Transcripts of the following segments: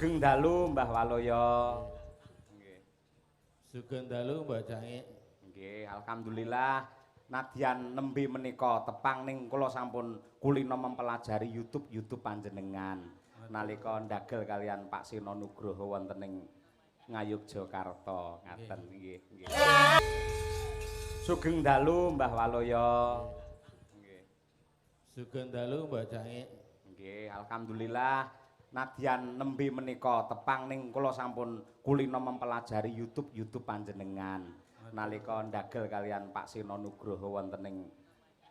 Sugeng dalu Mbah Waloyo. Nggih. Sugeng dalu Mbah Cangik. Nggih, alhamdulillah nadyan nembe menika tepang ning kula sampun kulino mempelajari YouTube panjenengan. Nalika ndagel kalian Pak Sino Nugroho wonten ing Ngayogyakarta ngaten nggih nggih. Sugeng dalu Mbah Waloyo. Nggih. Sugeng dalu Mbah Cangik. Nggih, alhamdulillah nadyan nembe menika tepang ning kula sampun kulino mempelajari YouTube panjenengan. Nalika ndagel kalian Pak Sino Nugroho wonten ing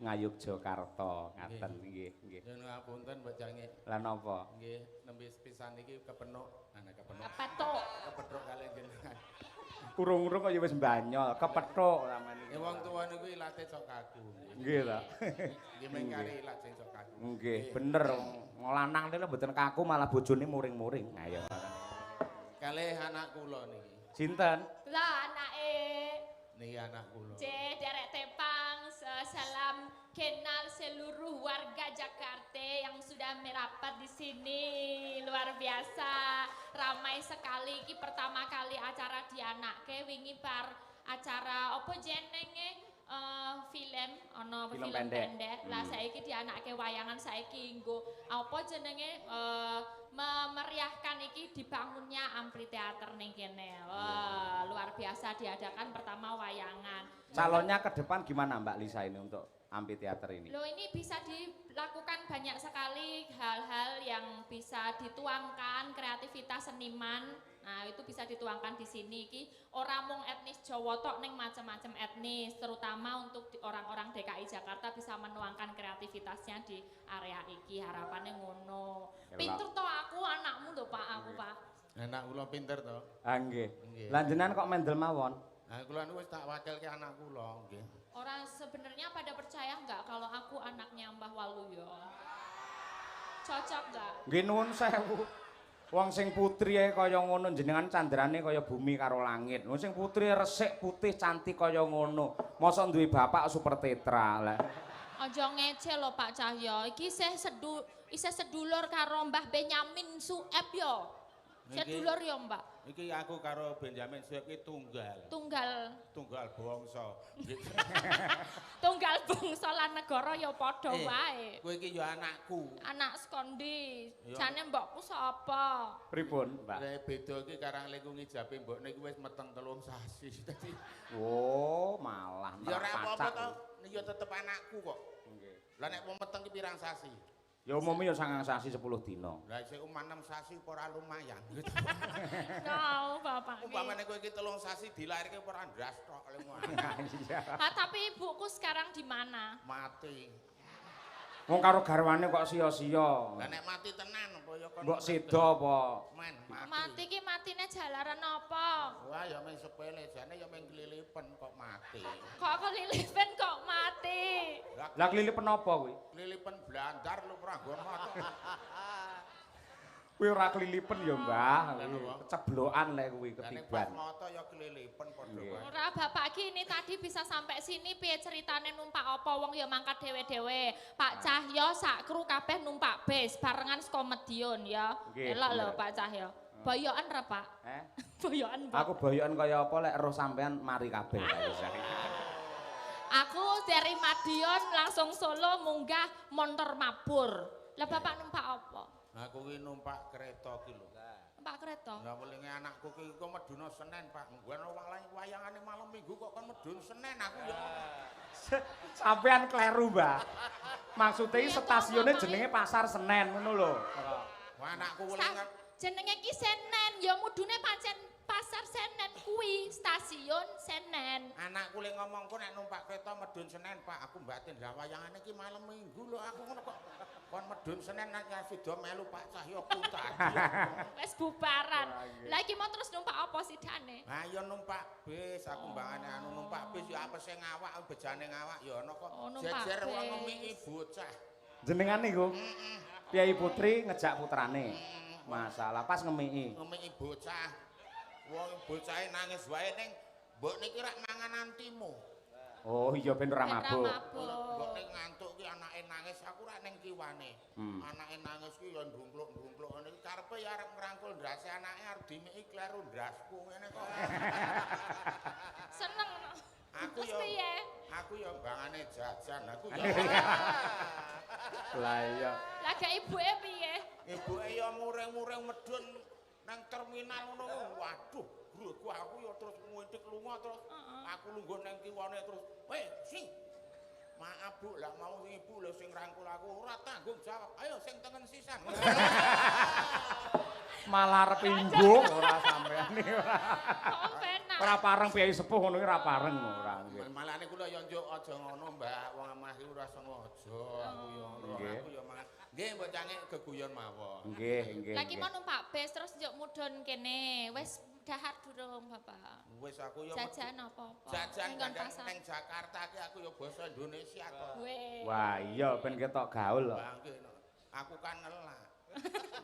Ngayogyakarta ngaten nggih nggih. Yen ngapunten Mbah Cangik. Lah napa? Nggih, nembe sepisan iki kepenuk, kepenuk. Apa tuh? Kepethuk kalian jenengan. Urung-urung kaya wis mbanyol, kepethuk sampean iki. Wong tuwa niku ilate sok kaku. Nggih ta. Nggih mengkari ilat sing sok kaku. Nggih, bener. Lanang niku mboten kaku malah bojone muring-muring. Ayo. Kalih anak kula niki. Sinten? Lah anake. Niki anak kula. Derek Tepang, salam kenal seluruh warga Jakarta yang sudah merapat di sini. Luar biasa, ramai sekali. Iki pertama kali acara dianake wingi bar acara apa jenenge film ono film pendek. Lah saiki dianake wayangan saiki nggo apa jenenge memeriahkan iki dibangunnya amphitheater ning kene. Wah, luar biasa diadakan pertama wayangan. Calonnya ke depan gimana Mbak Lisa ini untuk amphitheater ini? Loh ini bisa dilakukan banyak sekali hal-hal yang bisa dituangkan kreativitas seniman. Nah, itu bisa dituangkan di sini iki ora mung etnis Jawa tok ning macam-macam etnis, terutama untuk orang-orang DKI Jakarta bisa menuangkan kreativitasnya di area iki. Harapannya ngono. Pinter toh aku anakmu lho Pak, aku Pak. Anak kula pinter to. Ah nggih. Lah jenengan kok mendel mawon? Nah, kula niku wis tak wakilke anak kula nggih. Orang sebenarnya pada percaya nggak kalau aku anaknya Mbah Waluyo? Cocok nggak? Nggih nuwun sewu. Wong sing putri ae kaya ngono jenengan candrane kaya bumi karo langit. Wong sing putri resik putih cantik kaya ngono. Mosok duwe bapak super tetra lah. Aja ngece lho Pak Cahyo. Iki isih sedulur karo Mbah Benyamin Sueb yo. Sedulur yo Mbak. Iki aku karo Benjamin Sueb iki tunggal. Tunggal bangsa. Tunggal bangsa lan negara ya padha wae. Kowe iki ya anakku. Anak sekondi. Jane mbokku sapa? Pripun, Mbak? Lah beda iki karang lengku ngijabe mbokne iki wis meteng 3 sasi. Dadi Oh, malah ya ora apa-apa to. Ya tetep anakku kok. Nggih. Lah nek meteng ki pirang sasi? Ya umumnya ya 9 sasi 10 dina. Lah sik 6 sasi ora lumayan. No, Bapak. Umpamane kowe iki 3 sasi dilairke ora ndras tok Iya. Tapi ibuku sekarang di mana? mati. Wong karo garwane kok sia-sia. Lah nek mati tenan apa ya kon. Mbok sedo apa? Men mati. Mati ki matine jalaran apa? Wah ya mung sepele jane ya mung kelilipen kok mati. Kok kelilipen kok mati? Lah kelilipen apa kuwi? Kelilipen blandar lu ora nggon moto. Kuwi ora kelilipen ya, Mbah. Keceblokan lek kuwi Lah nek pas ketiban. moto ya kelilipen padha wae. Ora Bapak ki ini tadi bisa sampai sini piye ceritane numpak apa wong ya mangkat dhewe-dhewe. Pak Cahyo sak kru kabeh numpak bis barengan saka Medion ya. Elok lho Pak Cahyo. Boyokan ra Pak? Boyokan Pak. Aku boyokan kaya apa lek roh sampean mari kabeh ta. Aku dari Madiun langsung Solo munggah montor mabur. Lah Bapak numpak apa? Aku ki numpak kereta ki lho. Numpak kereta. Lah welinge anakku ki kok meduna Senin, Pak. Nggon wayangane malam Minggu kok kon medun Senin aku ya. Sampean kleru, Mbah. Maksudnya stasiunnya jenenge Pasar Senen ngono lho. Wah anakku welinge Jenenge ki Senen, ya mudune pancen Pasar Senen kuwi, stasiun Senen. anakku le ngomongku nek numpak kereta medun Senin, Pak. Aku batin lah wayangane ki malam Minggu lho. Aku ngono kok kon medun Senin nek sida melu Pak Cahyo Puntadi. Wis bubaran. Lah iki mau terus numpak apa sidane? Ha ya numpak bis, aku mbangane anu numpak bis ya apa sing ngawak bejane ngawak ya ana kok numpak jejer wong bis. ngomiki bocah. Jenengan niku Kyai Putri ngejak putrane. Masalah pas ngemiki. Ngomiki bocah. Wong bocahe nangis wae ning mbok niki rak mangan antimu. Oh iya ben ora mabuk. Mbok ning ngantuk ki anake anake nangis aku rak ning kiwane. Anake nangis ki ya ndungkluk-ndungkluk ngene iki karepe ya arep ngrangkul ndrase anake arep dimiki kleru ndrasku ngene kok. Seneng. Aku ya bangane jajan aku ya. Lah iya. Lah gak ibuke piye? Ibuke ya muring-muring medun nang terminal ngono. Waduh, bro, aku ya terus ngintik lunga terus aku lungguh nang kiwane terus. Weh, sing. Maaf Bu, lah mau ibu lho sing rangkul aku ora tanggung jawab. Ayo sing tengen sisan. Malah arep inggung ora sampean iki ora. Kok penak. Ora pareng piyai sepuh ngono iki ora pareng ora. Malane kula ya njuk aja ngono, Mbak. Wong amah iki ora sengaja aku ya ngono. Aku ya mangan. Nggih, mbok cange geguyon mawon. Nggih, nggih. Lagi mau numpak bis terus njuk mudhun kene. Wis dahar durung, Bapak. Wis aku ya Jajan apa-apa. jajan Ning kandang pasar. ning Jakarta ki aku ya basa Indonesia kok. Weh. Wah, iya ben ketok gaul kok. Bangke, no. Aku kan ngelak.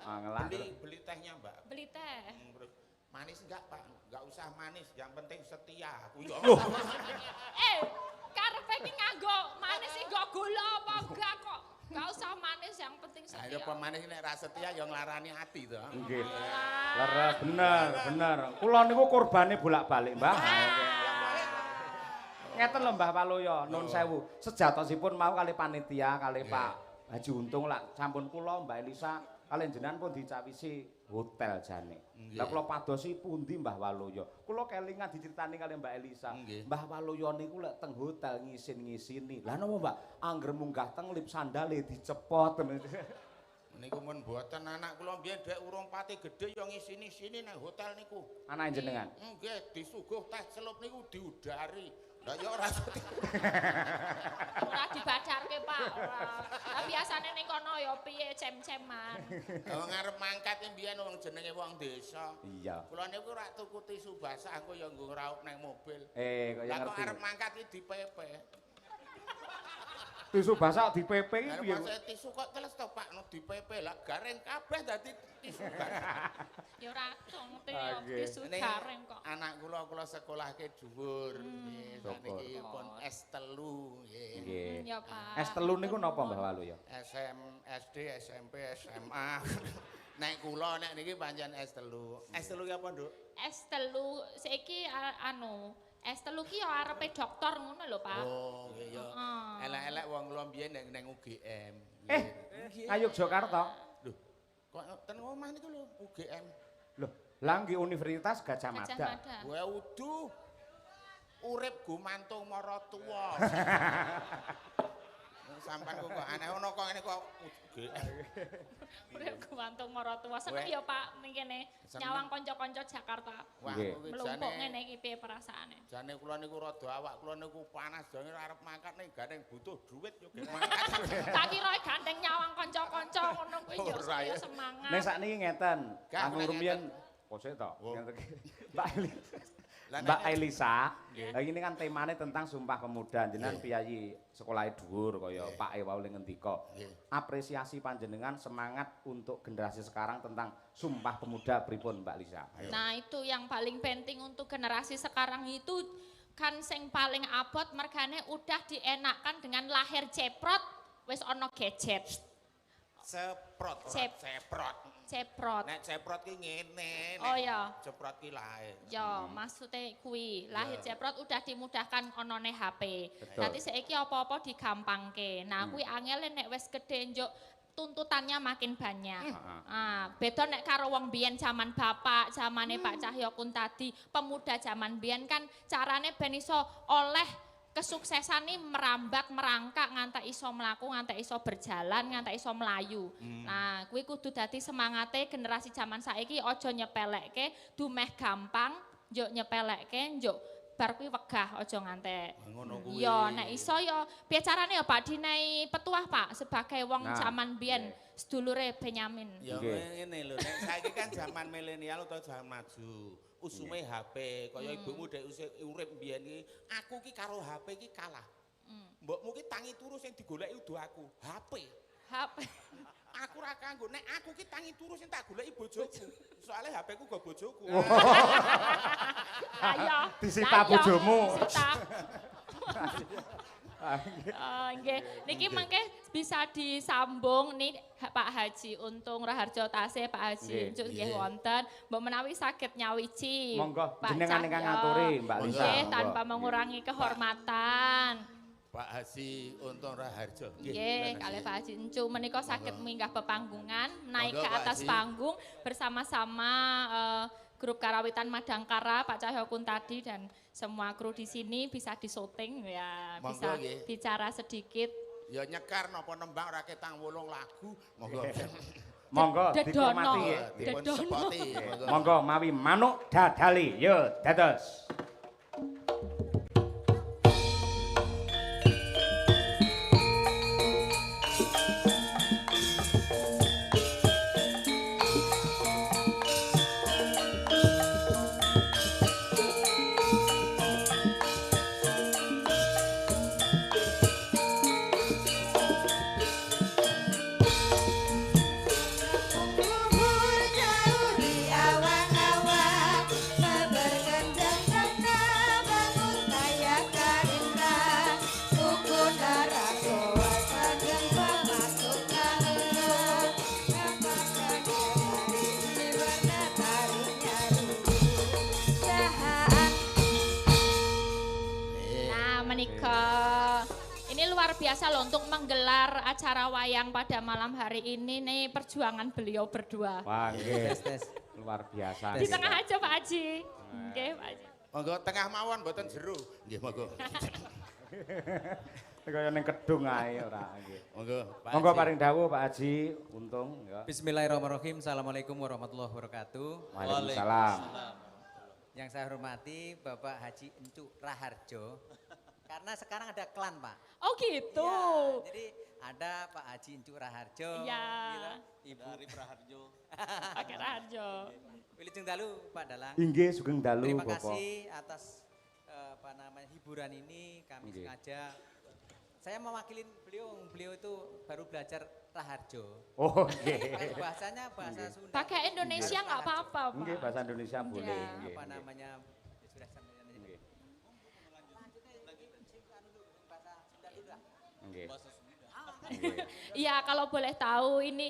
Ngelak. Beli tehnya, Mbak. Beli teh. Terus manis enggak, Pak? Enggak usah manis, yang penting setia. Aku ya. Karepe iki nganggo manis iki nggo gula apa enggak kok? Enggak usah manis yang penting setia. Ayo pemanis nek ra setia ya nglarani ati to. Nggih. Leres bener, bener. Kula niku kurbane bolak-balik, Mbah. Ngeten lho Mbah Waluya, nun sewu. Sejatosipun mau kali panitia kali Pak Haji Untung lah sampun kula Mbak Elisa kali jenengan pun dicawisi hotel jane. Lah kula padosi pundi Mbah Waluya? Kula kelingan diceritani kali Mbak Elisa. Mbah Waluya niku lek teng hotel ngisin-ngisini. Lah napa Mbak? Angger munggah teng lip sandale dicepot. Niku mun mboten anak kula mbiyen dhek urung pati gedhe ya ngisini-sini nang hotel niku. Anake jenengan. Nggih, disuguh teh celup niku diudari. Lah ya ora Ora dibadarke, Pak. Ora. Lah biasane ning kono ya piye cem-ceman. wong arep mangkat ki mbiyen wong jenenge wong desa. Iya. Kula niku rak tuku tisu basah engko ya nggo ngraup nang mobil. Kaya Lah kok ngerti. arep mangkat ki dipepe. Tisu basah dipepe iki Arep piye? masak tisu kok teles to Pak no dipepe lah gareng kabeh dadi tisu basah. Ya ora ngerti ya tisu Ini gareng kok. anak kula sekolahke dhuwur nggih sakniki pun S3 nggih. Nggih. Ya, Pak. Es telu niku napa Mbah Waluya? SD, SMP, SMA. Nek kula nek niki pancen S3. S3 ki apa, Nduk? S3 saiki S3 ki ya arepe dokter ngono lho, Pak. Oh, nggih ya. Elek-elek wong kula mbiyen ning UGM. Ayo Jakarta. Lho, kok ten omah niku lho UGM. Loh, lah nggih Universitas Gajah Mada. Gajah Mada. Kowe udu urip gumantung maratuwa. Sampan kok aneh ono kok ngene kok UGM. Urip gumantung maratuwa. Seneng ya, Pak, ning kene nyawang kanca-kanca Jakarta. Wah, Nggih. kuwi Melumpuk jane ngene iki piye perasaane? jane kula niku rada awak kula niku panas jane arep mangkat ning gandeng butuh duit yo ge mangkat. Tak kira gandeng nyawang kanca-kanca ngono kuwi ya Ora, saya ya. semangat. Nek sakniki ngeten, Gak, anu nek rumiyin ngeten. kok sik to. Oh. Ngeten iki. Mbak Elisa. Lah, Mbak nek- Elisa, lah ini kan temane tentang Sumpah Pemuda. Jenengan piyayi sekolahe dhuwur kaya Pak E wau ngendika. Apresiasi panjenengan semangat untuk generasi sekarang tentang Sumpah Pemuda pripun Mbak Lisa? Ayo. Nah, itu yang paling penting untuk generasi sekarang itu kan sing paling abot mergane udah dienakkan dengan lahir ceprot wis ana gadget. Ceprot, Cep- ceprot. Ceprot. Nek ceprot ki ngene. Oh ya. Ceprot ki lae. Ya, maksudnya kuwi lahir ceprot udah dimudahkan onone HP. Betul. Nanti saiki apa-apa digampangke. Nah, kuwi angel nek wis gedhe njuk tuntutannya makin banyak. Beda nek karo wong biyen zaman bapak, zamane Pak Cahyokun tadi, pemuda zaman biyen kan carane ben iso oleh kesuksesan nih merambat merangkak ngantek iso mlaku ngantek iso berjalan ngantek iso melayu. Nah, kuwi kudu dadi semangate generasi zaman saiki aja nyepelekke dumeh gampang, njuk nyepelekke njuk bar kuwi wegah aja ngantek. Ngono kuwi. Ya nek iso ya piye carane ya Pak Dinai Petuah Pak sebagai wong Nah, zaman biyen sedulure Benyamin. Ya Nggih. ngene lho, nek saiki kan zaman milenial utawa zaman maju. Usume HP, kaya ibumu dek urip mbiyen iki, aku ki karo HP ki kalah. Mbokmu ki tangi turu sing digoleki udu aku, HP. HP. Aku ra kanggo, nek aku ki tangi turu sing tak goleki bojoku. Soale HP ku go bojoku. Lah ya. Disita lah ya, bojomu. Disita. Oh, nggih. Niki mangke bisa disambung nih Pak Haji Untung Raharjo tasih Pak Haji Encuk nggih wonten. Mbok menawi saged nyawiji. Monggo Pak jenengan ingkang Cahyo. ngaturi Mbak Lisa. Nggih, monggo. tanpa mengurangi kehormatan. Pak Haji Untung Raharjo. Nggih, kalih Pak Haji Encuk menika saged minggah pepanggungan, naik Monggo, ke Pak atas Haji. panggung bersama-sama grup Karawitan Madangkara, Pak Cahyo Kuntadi dan semua kru di sini bisa disyuting ya, Monggo, bisa nggih. bicara sedikit. Ya nyekar napa nembang ra ketang 8 lagu. Monggo. Monggo Dedono. dihormati. Dipun Dedono. sepoti. Monggo mawi manuk dadali. Yo dados. Kubur jauh di awan-awan, sebergendang karena bangun kaya karindra. Suku darah goa sageng pemasuk kaheula, kepasang dari warna tarinya jahat. Nah, menikah. Ini luar biasa loh untuk menggelar acara wayang pada malam hari ini nih perjuangan beliau berdua. Wah, nggih. Luar biasa. Di tengah aja Pak Haji. Oke, Pak Haji. Monggo tengah mawon mboten jero. Nggih monggo. Kaya ning kedung ae ora nggih. Monggo. Pak Monggo Haji. paring dawuh Pak Haji Untung ya. Bismillahirrahmanirrahim. Assalamualaikum warahmatullahi wabarakatuh. Waalaikumsalam. Yang saya hormati Bapak Haji Encuk Raharjo. Karena sekarang ada klan, Pak. Oh gitu. Iya, jadi ada Pak Haji Encuk Raharjo. Iya. gitu, Ibu Raharjo. Pakai Raharjo. Wilujeng dalu Pak Dalang. Inggih sugeng dalu Terima Bapak. kasih atas hiburan ini. Kami Nggih. sengaja. Saya mewakilin beliau itu baru belajar Raharjo. Oh nggih. Bahasanya bahasa Sunda. Pakai Indonesia nggak apa-apa, Pak. Nggih bahasa Indonesia boleh Iya. nggih. Apa nggih. namanya? Ya sudah sampai Nggih. Nggih. Nggih. Iya, kalau boleh tahu ini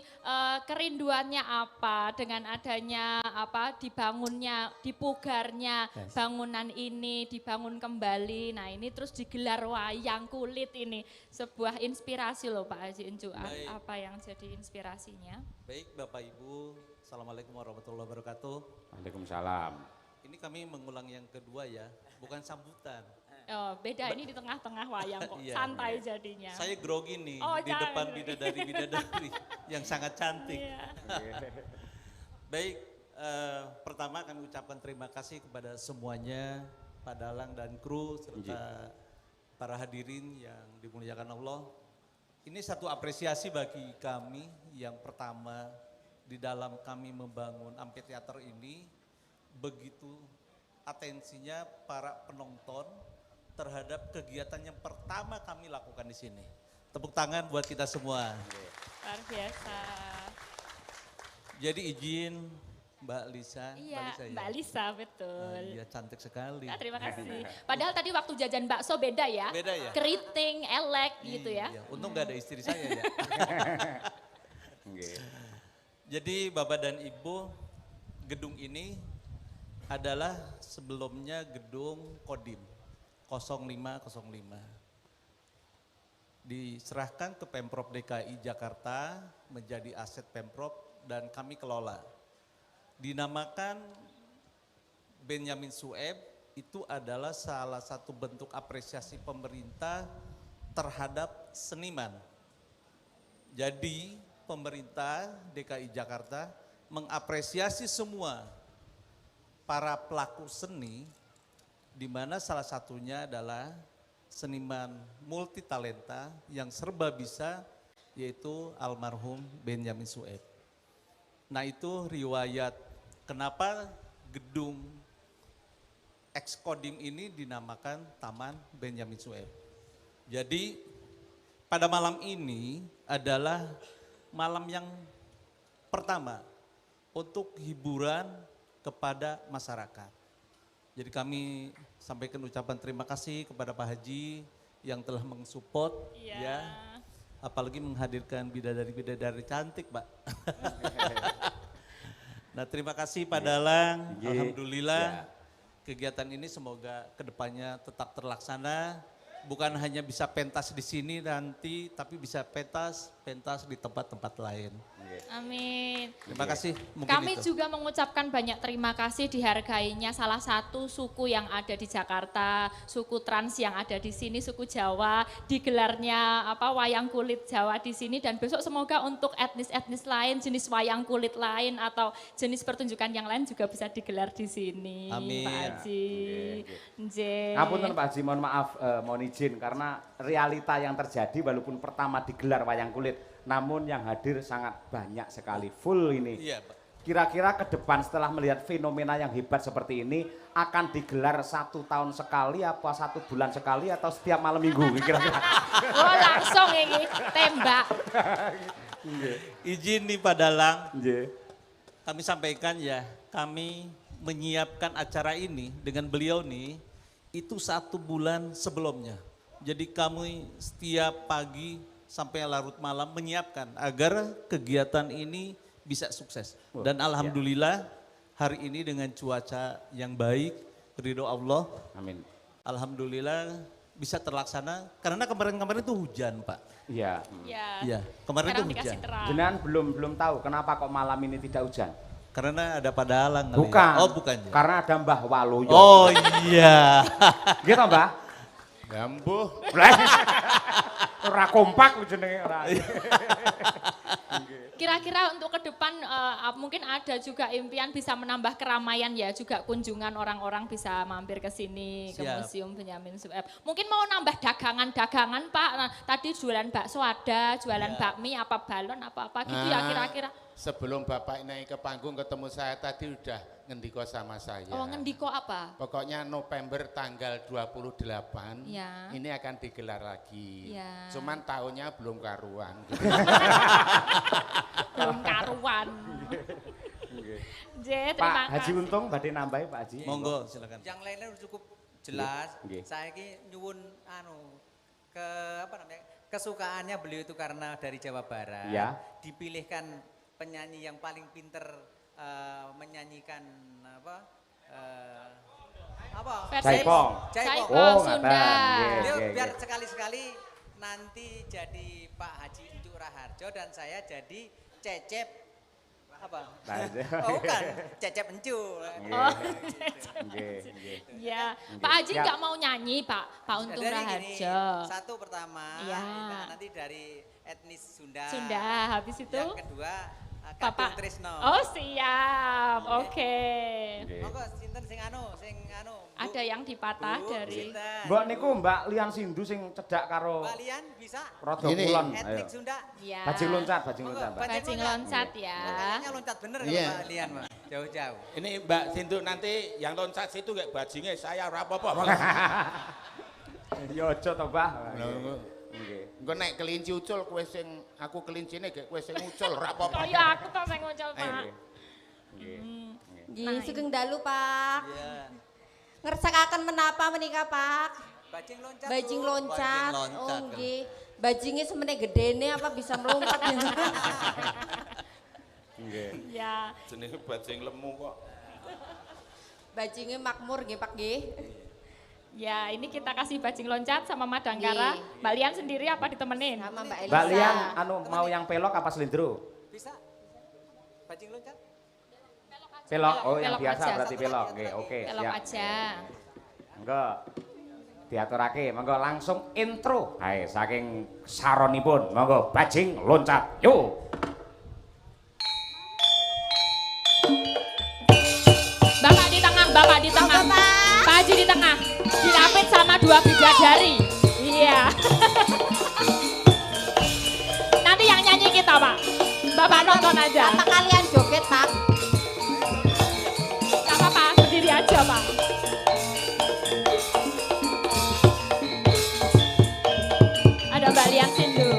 kerinduannya apa dengan adanya apa dibangunnya, dipugarnya bangunan ini dibangun kembali. Nah, ini terus digelar wayang kulit ini sebuah inspirasi loh Pak Haji Encuk. Baik. Apa yang jadi inspirasinya? Baik Bapak Ibu, Assalamualaikum warahmatullahi wabarakatuh. Waalaikumsalam. Ini kami mengulang yang kedua ya, bukan sambutan. Oh, beda ini di tengah-tengah wayang kok, Iya. santai jadinya. Saya grogi nih Oh, di jangan. depan bidadari-bidadari yang sangat cantik. Iya. Baik, pertama kami ucapkan terima kasih kepada semuanya, Pak Dalang dan kru, serta para hadirin yang dimuliakan Allah. Ini satu apresiasi bagi kami yang pertama di dalam kami membangun amphitheater ini, begitu atensinya para penonton terhadap kegiatan yang pertama kami lakukan di sini. Tepuk tangan buat kita semua. Luar biasa. Jadi izin Mbak Lisa. Iya, ya? Mbak Lisa betul. Iya cantik sekali. Ah, terima kasih. Padahal tadi waktu jajan bakso beda ya. Beda ya? Keriting, elek gitu ya. Iya, untung gak ada istri saya ya. Nggih. Jadi Bapak dan Ibu, gedung ini adalah sebelumnya gedung Kodim 0505. Diserahkan ke Pemprov DKI Jakarta menjadi aset Pemprov dan kami kelola. Dinamakan Benyamin Sueb, itu adalah salah satu bentuk apresiasi pemerintah terhadap seniman. Jadi pemerintah DKI Jakarta mengapresiasi semua para pelaku seni, di mana salah satunya adalah seniman multitalenta yang serba bisa, yaitu almarhum Benyamin Sueb. Nah itu riwayat kenapa gedung Ex-Kodim ini dinamakan Taman Benyamin Sueb. Jadi pada malam ini adalah malam yang pertama untuk hiburan kepada masyarakat. Jadi kami sampaikan ucapan terima kasih kepada Pak Haji yang telah mensupport Iya. ya. Apalagi menghadirkan bidadari-bidadari cantik, Mbak. Nah, terima kasih Pak Dalang. Iya. Alhamdulillah Ya. kegiatan ini semoga kedepannya tetap terlaksana. Bukan hanya bisa pentas di sini nanti, tapi bisa pentas di tempat-tempat lain. Amin. Terima kasih. Mungkin Kami itu. juga mengucapkan banyak terima kasih dihargainya salah satu suku yang ada di Jakarta, suku Trans yang ada di sini, suku Jawa, digelarnya wayang kulit Jawa di sini, dan besok semoga untuk etnis-etnis lain, jenis wayang kulit lain atau jenis pertunjukan yang lain juga bisa digelar di sini. Amin. Pak Haji. Nggih. Ngapunten Pak Haji, mohon maaf, mohon izin karena realita yang terjadi walaupun pertama digelar wayang kulit, namun yang hadir sangat banyak sekali, full ini. Iya, Pak. Kira-kira ke depan setelah melihat fenomena yang hebat seperti ini akan digelar 1 tahun sekali apa 1 bulan sekali atau setiap malam minggu kira-kira? Oh langsung ini tembak. Izin nih Pak Dalang, Nggih. kami sampaikan ya, kami menyiapkan acara ini dengan beliau nih itu 1 bulan sebelumnya. Jadi kami setiap pagi sampai larut malam menyiapkan agar kegiatan ini bisa sukses. Dan alhamdulillah hari ini dengan cuaca yang baik, ridho Allah, Amin. alhamdulillah bisa terlaksana karena kemarin-kemarin itu hujan, Pak. Iya. Ya. Iya, kemarin itu Sekarang dikasih hujan. terang. Jenengan belum tahu kenapa kok malam ini tidak hujan? Karena ada Pak Dalang kali ya. Bukan. Oh, bukan ya. Karena ada Mbah Waluyo. Oh iya. Gitu Mbah? Gambuh. Ora kompak jenenge ora. Kira-kira untuk ke depan mungkin ada juga impian bisa menambah keramaian ya, juga kunjungan orang-orang bisa mampir ke sini, ke Siap. Museum Benyamin Sueb. Mungkin mau nambah dagangan-dagangan Pak, nah, tadi jualan bakso ada, jualan Ya. bakmi, apa balon, apa-apa gitu ya kira-kira. Sebelum Bapak naik ke panggung ketemu saya tadi udah ngendiko sama saya. Oh ngendiko apa? Pokoknya November tanggal 28 Ya. ini akan digelar lagi. Ya. Cuman tahunnya belum karuan. Belum karuan. Pak J, terima Haji kasih. Untung badhe nambahi Pak Haji. Monggo silakan. Yang lainnya udah cukup jelas. Nggih. Saya ki nyuwun kesukaannya beliau itu karena dari Jawa Barat. Ya. Dipilihkan penyanyi yang paling pinter menyanyikan Versi Jaipong. Jaipong. Oh, Sunda. ngaten. Beliau Nggih, biar nggih. sekali-sekali nanti jadi Pak Haji Incuk Raharjo dan saya jadi Cecep apa? Oh bukan, Cecep Encu. Oh, Nggih, nggih. ya. Pak Haji Ya. nggak mau nyanyi Pak, Pak Untung Jadi gini, Raharjo. satu pertama, Ya. nanti dari etnis Sunda. Sunda, habis itu Yang kedua, Bapak. Kadung Trisno. Oh siap, oke. Nggih. Monggo sinten sing anu. Bu. Ada yang dipatah Bu, dari sinten? Mbok niku Mbak Lian Sindu sing cedak karo Mbak Lian bisa? Rada Ini. Kulon. Ayo. Etnik Sunda. ya. Bajing loncat, Monggo, Mbak. Bajing loncat ya. Kayaknya loncat bener kalau Iya. Mbak Lian, Mbak. Jauh-jauh. Ini Mbak Sindu nanti yang loncat situ kayak bajingnya saya ora apa-apa. Ya aja to, Mbah. Lho, Nggih. Engko nek kelinci ucul kowe sing aku kelincine gek kowe sing ucul ora apa-apa. Kaya aku tau sing ngucul Pak. Nggih. Nggih. Nggih, sugeng dalu Pak. Iya. Ngersakaken menapa menika Pak? Bajing loncat. Bajing Bu. loncat. Bajing loncat, Oh kan. nggih. Bajingnya semene gedene apa bisa melompat ya? Nggih. Ya. Jenenge bajing lemu kok. Bajingnya makmur nggih Pak nggih. Ya, ini kita kasih bajing loncat sama Madangkara. Nggih. Mbak Lian sendiri apa ditemenin? Sama Mbak Elisa. Mbak Lian anu mau yang pelok apa selindro? Bisa. Bajing loncat. Pelok. Oh, yang Pelok biasa aja. berarti pelok. Nggih, oke, Pelok siap. aja. Monggo. Diaturake, monggo langsung intro. Hai, saking saronipun, monggo bajing loncat. Yo. Bapak di tengah, Bapak di tengah. Monggo, Pak. Pak Haji di tengah. Dilapit sama 2 bidadari. Iya. Nanti yang nyanyi kita, Pak. Bapak nonton aja. Apa kalian joget Pak? Gak apa-apa, berdiri aja, Pak. Ada Mbak Lian Sindu.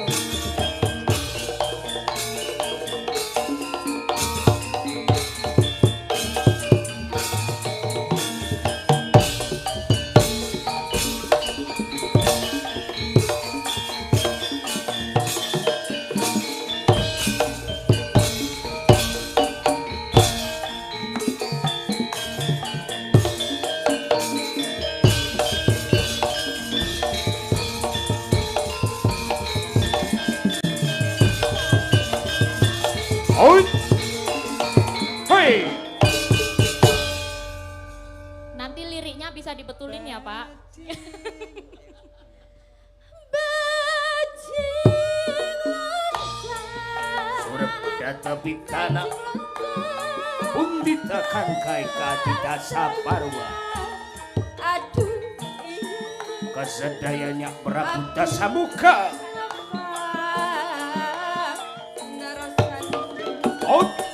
Tetapi karena undita kangkai kadita saparwa Aduh. kesedayanya Prabu Dasamuka out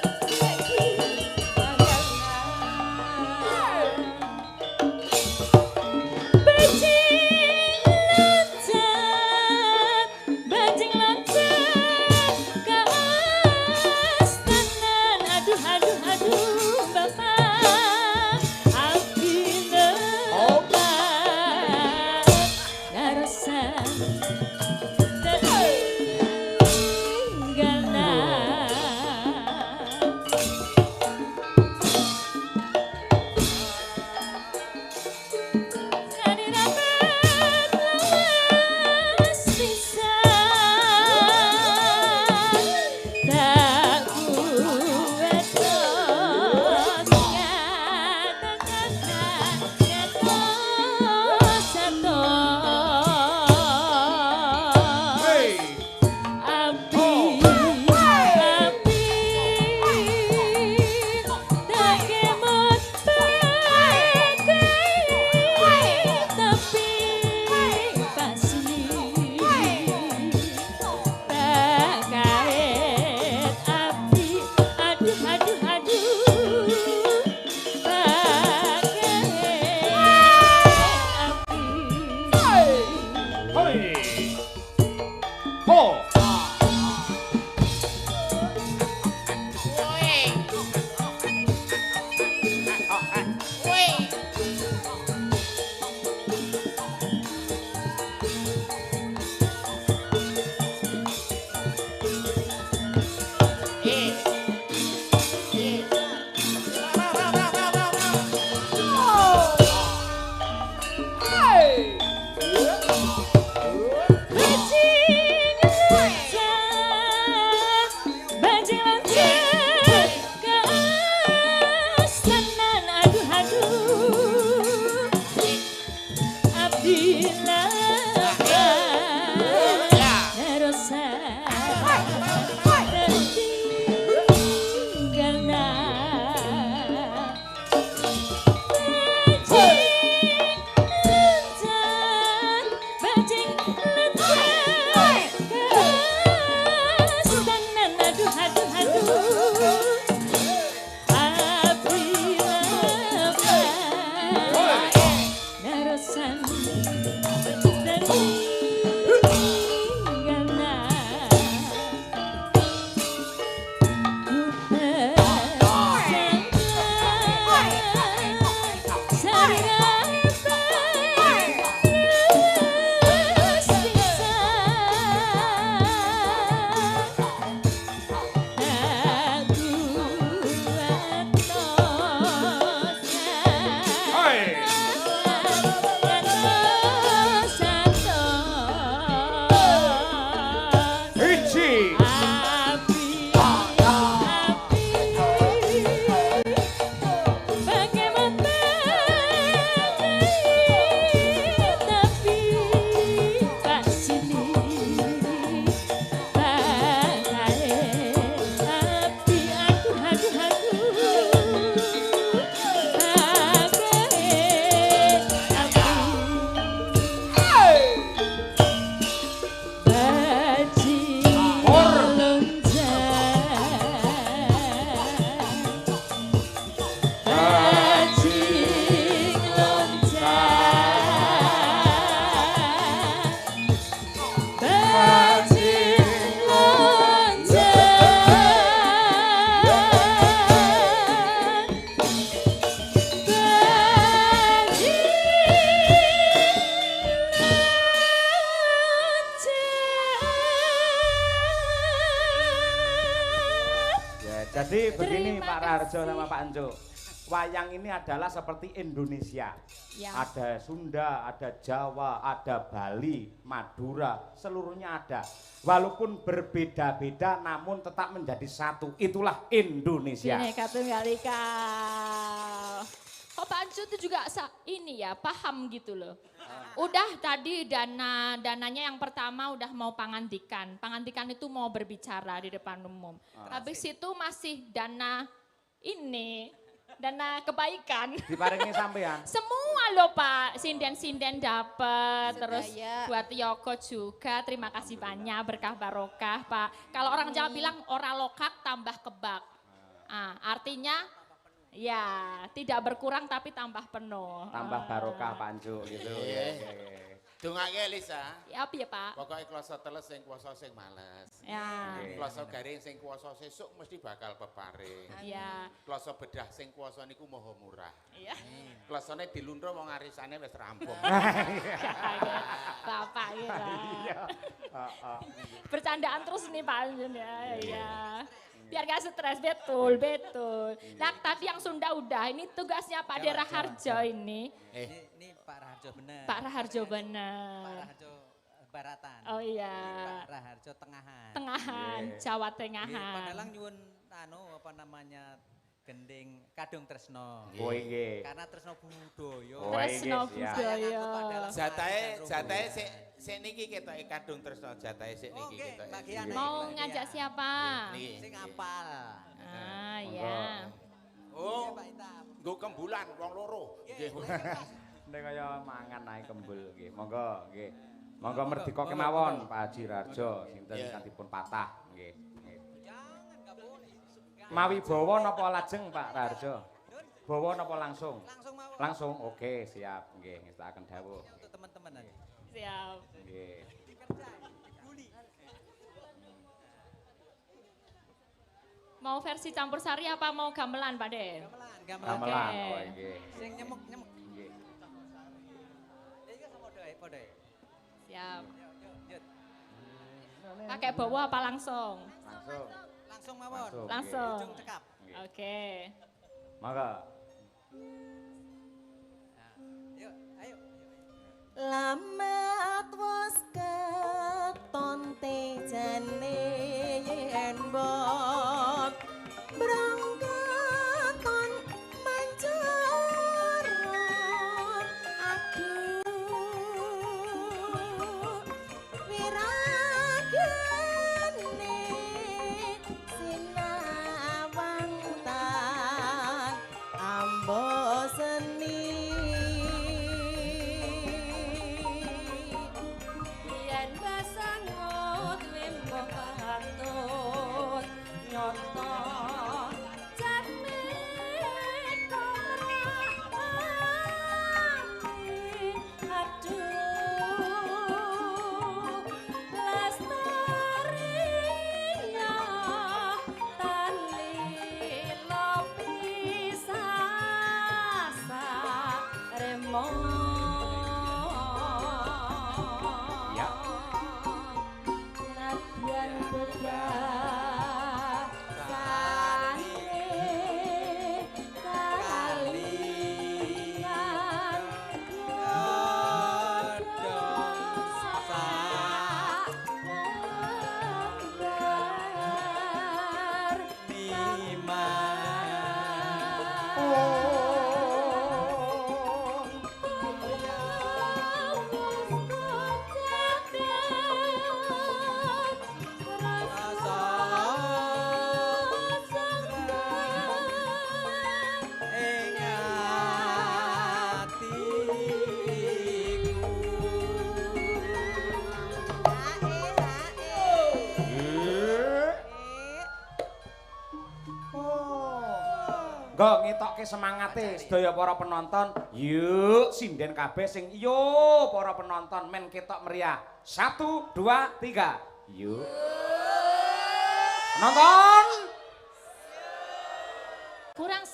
Jadi begini Pak Raharjo sama Pak Anjo, wayang ini adalah seperti Indonesia. Ya. Ada Sunda, ada Jawa, ada Bali, Madura, seluruhnya ada. Walaupun berbeda-beda namun tetap menjadi satu. Itulah Indonesia. Bineka Tunggal Ika. Kok Pak Ancu itu juga ini ya, paham gitu loh. Udah tadi dananya yang pertama udah mau pangantikan. Pangantikan itu mau berbicara di depan umum. Habis itu masih dana kebaikan. Diparingi sampean. Semua loh Pak, sinden-sinden dapat, terus Sedaya. buat Yoko juga, terima kasih banyak, berkah barokah Pak. Kalau orang Jawa bilang ora lokak tambah kebak. Artinya ya tidak berkurang tapi tambah penuh. Tambah barokah Pak Anjuk gitu. Dongake Lisa. Ya apa ya Pak? Pokoknya kloso teles sing kuasa sing males. Ya, Kloso garing sing kuasa sesuk mesti bakal peparing. ya, Kloso bedah sing kuasa niku maha murah. ya. Klosone dilundro wong arisane wis rampung. Bapak ya. Bercandaan terus nih Pak Anjun ya. Iya. Biar gak stres, betul. Nah tapi yang Sunda udah, ini tugasnya Pak Dera Harjo ini. Ini Pak Raharjo bener. Pak Raharjo Pak bener. Raharjo Baratan. Oh iya. Pak Raharjo Tengahan. Tengahan, Jawa Nggih, Tengahan. Padahal nyuwun gending Kadung Tresno. Oh nggih. Karena Tresno budaya. Oh, Tresno iya, siap. budaya. Jatahe sik niki ketoke kadung Tresno jatahe sik niki Oke, ketoke. bagian Mau ini, ngajak bagian. siapa? Niki. Sing apal. Ya. Oh, Pak Itam. nggo kembulan wong loro. Nggih. Nek kaya mangan ae kembul nggih. Monggo nggih. Monggo merdeka kemawon Pak Haji Rarjo sinten ingkang dipun patah nggih. Jangan, enggak boleh. Mawi bawa napa lajeng Pak Rarjo? Bawa napa langsung? Langsung mawon. Langsung, oke siap nggih ngestakaken dawuh. Untuk teman-teman aja. Siap. Nggih. Dikerja, dibully. Mau versi campur sari apa mau gamelan Pak De? Gamelan. Gamelan, Oke. oh nggih. Sing nyemuk. Nggih. Iki sama podoe. Siap. Yuk. Pakai bawa apa langsung? Langsung. Langsung mawon. Langsung. Ujung cekap. Nggih. Oke. Monggo. Nah, yuk, ayo. Lamat was keton tejane yen bot brangkaton mancarot aduh wiragene sinawang tan ambo seni yen basangot wembo patut nyoto jane komrami aduh lestarinya tali lopi sasa remon Ya. Nadyan bedah sane kalian Nggo ngetokke semangate sedaya para penonton. Yuk sinden kabeh sing yo para penonton men ketok meriah. 1 2 3. Yuk. Penonton. Kurang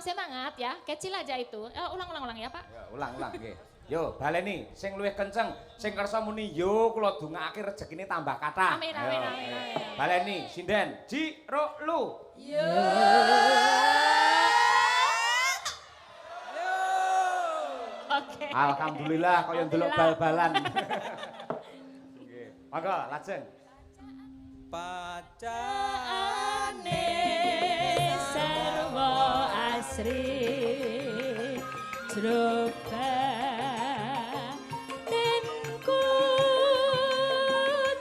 semangat ya. Kecil aja itu. Ulang ya Pak. Ya, ulang nggih. Yo, baleni sing luwih kenceng, sing kersa muni yo kula dongakake rezekine tambah kathah. Amin. Baleni sinden Jiro Lu. Oke. Alhamdulillah kaya ndelok bal-balan. Nggih. Monggo lajeng. Pacane Serwo asri Sroba dan ku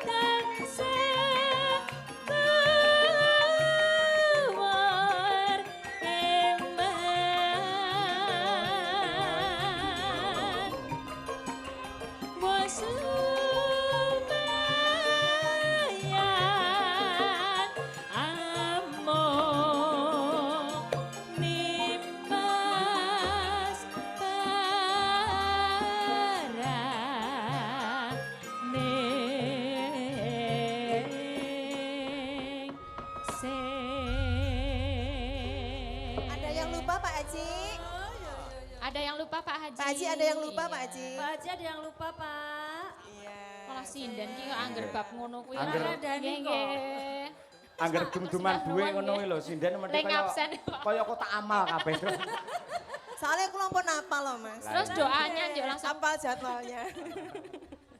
tansah kawar eman was lumayan among nimas paraning sing. Ada yang lupa Pak Haji? Ada yang lupa Pak Haji? Pak Haji ada yang lupa Pak Iya. Haji? Pak Haji ada yang lupa Pak. Iya. Malah sinden ki kok angger bab ngono kuwi. Angger. Nggih, nggih. Angger dum-duman duwe ngono kuwi lho, sinden mesti Leng absen, Pak. kaya kotak amal kabeh. Soalnya aku lompon apa loh Mas? Terus doanya yuk langsung. Apa jadwalnya?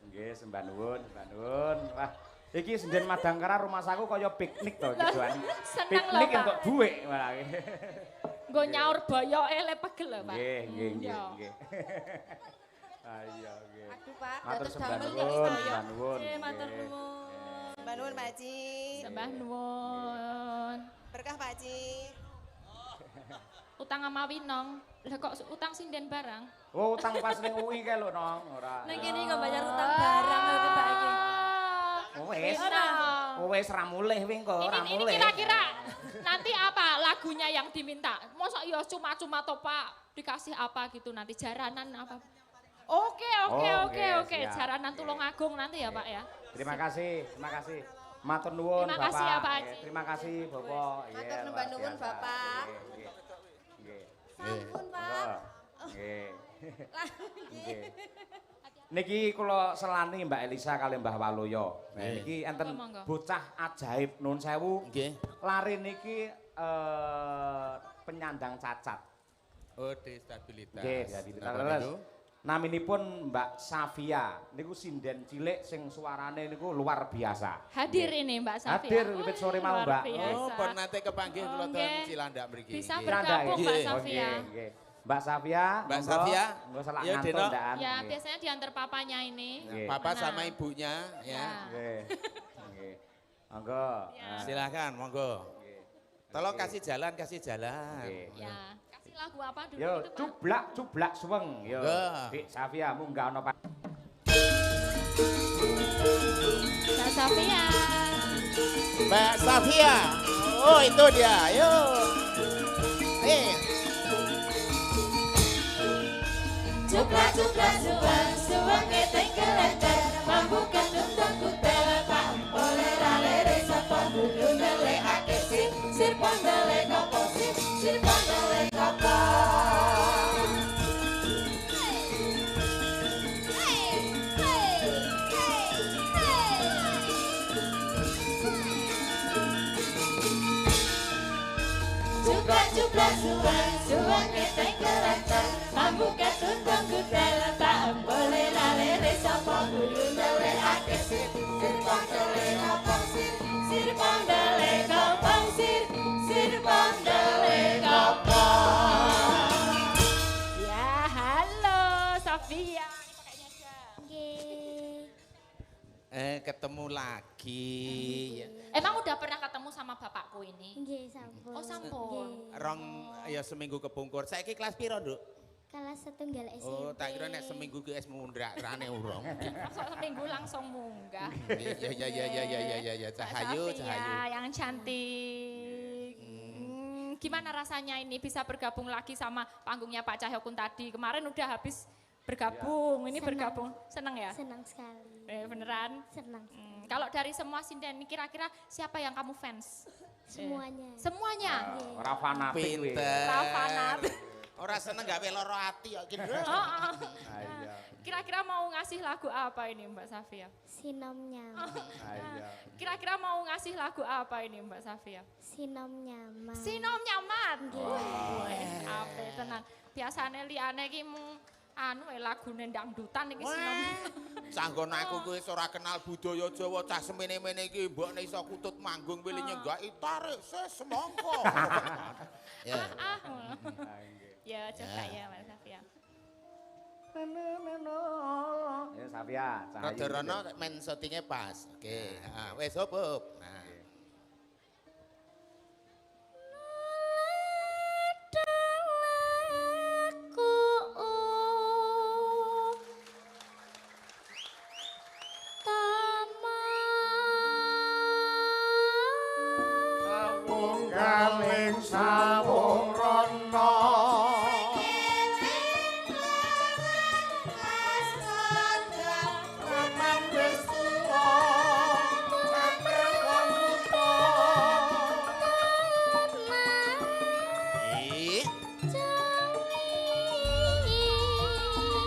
Nggih, sembah nuwun, sembah nuwun. Wah, iki sinden Madangkara rumah saku kaya piknik to iki Joan. Seneng lho, Piknik Pak. entuk dhuwit malah. Nggo nyaur boyoke le pegel lho, Pak. Nggih, nggih, nggih, Iya. nggih. Ayo, nggih. Aduh Pak, Matur dados sembah damel nuwun, ya sembah nuwun. Nggih, matur nggih. nuwun. Mbak Nur Pak Haji. Sembah nuwun. Berkah Pak Haji. Utang sama Winong. Lah kok utang sinden barang? Oh, utang pas ning UI kae lho, Nong. Ora. Nang kene kok bayar utang barang lho Pak iki. Oh, wis. Winong. Oh, wis ra mulih wing kok, ora Ini mulih. kira-kira nanti apa lagunya yang diminta? Masa iya cuma-cuma toh Pak dikasih apa gitu nanti jaranan apa? Oke, Oh, oke, oke. siap. Jaranan Tulungagung nanti ya Pak ya. Terima kasih, terima kasih. Matur nuwun Terima Bapak. kasih ya, Pak Nggih, Haji. terima kasih Bapak. Matur Iya, nembah luar nuwun, biasa. Bapak. Nggih, nggih. Sampun Pak. Monggo. Nggih. Nggih. Niki kula selani Mbak Elisa kali Mbah Waluyo. Nah, niki enten Monggo. bocah ajaib nun sewu. Nggih. Lari niki penyandang cacat. Oh, disabilitas. Nggih, jadi Napa leres. niku? Naminipun Mbak Safia. Niku sinden cilik sing suarane niku luar biasa. Hadir ini Mbak Safia. Hadir wiwit sore mau, Luar Mbak. biasa. Oh, pun nate kepanggih Oh, kula ten nggih. Cilandak mriki. Bisa Nggih. bergabung Mbak Oh, Safia. nggih, nggih. Mbak Safia, Mbak monggo. Safia. Monggo selak Iya, ngantuk Deno. ndaan. Ya, Nggih. biasanya diantar papanya ini. Nggih. Papa Mana? sama ibunya ya. Ya. Nggih. Nggih. Monggo. Ya. Nah, Silakan, monggo. nggih. Tolong Oke. kasih jalan, kasih jalan. Nggih. Ya, kasih lagu apa dulu Yo, itu Pak? cublak suweng. Yo. Nggih. Dik Safia munggah ono Pak. Mbak Safia. Mbak Safia. Oh, itu dia. Ayo. Cupla cupla suang suang keteng kelenter mampu kendung kutel pak boleh rale sapa kudu ndele ake sir pondele kopo sir pondele kopo. Cupla cupla suang suang keteng kelenter mampu kendung kutel pak boleh rale sapa kudu ndele ake sir pondele kopo sir pondele kopo sir pondele kopo. Ya halo Safia. Ketemu lagi. Ya. Emang udah pernah ketemu sama bapakku ini? Nggih, sampun. Oh sampun. Nggih. Rong ya seminggu kepungkur. Saiki kelas piro, Nduk? Kelas setunggal SMP. Oh, tak kira nek seminggu ki es mundrak rane urung. Seminggu langsung munggah. Ya, Cahayu, Mbak Safia Cahayu. yang cantik. Gimana rasanya ini bisa bergabung lagi sama panggungnya Pak Cahyokun tadi? Kemarin udah habis bergabung, ini Senang. bergabung. Seneng ya? Senang sekali. Beneran? Senang. Kalau dari semua sinden, kira-kira siapa yang kamu fans? Semuanya. Semuanya? Ora fanatik kuwi. Pinter. Rafanat. Ora seneng gawe loro ati kok iki. Ayo. Kira-kira mau ngasih lagu apa ini Mbak Safia? Sinom nyaman. Ayo. Kira-kira mau ngasih lagu apa ini Mbak Safia? Sinom nyaman. Sinom nyaman. Nggih. Ape tenan. Biasane liyane iki mung anu lagune dangdutan iki sinom. Sanggon aku kuwi wis ora kenal budaya Jawa cah semene-mene iki mbokne iso kutut manggung pilih nyenggaki tarik semongko. Ya. Ah. Ya coba ya Mbak Safia. Ya Safia, Rada rono men syutinge pas. Oke, wis hop. Nah. Galing sawung rono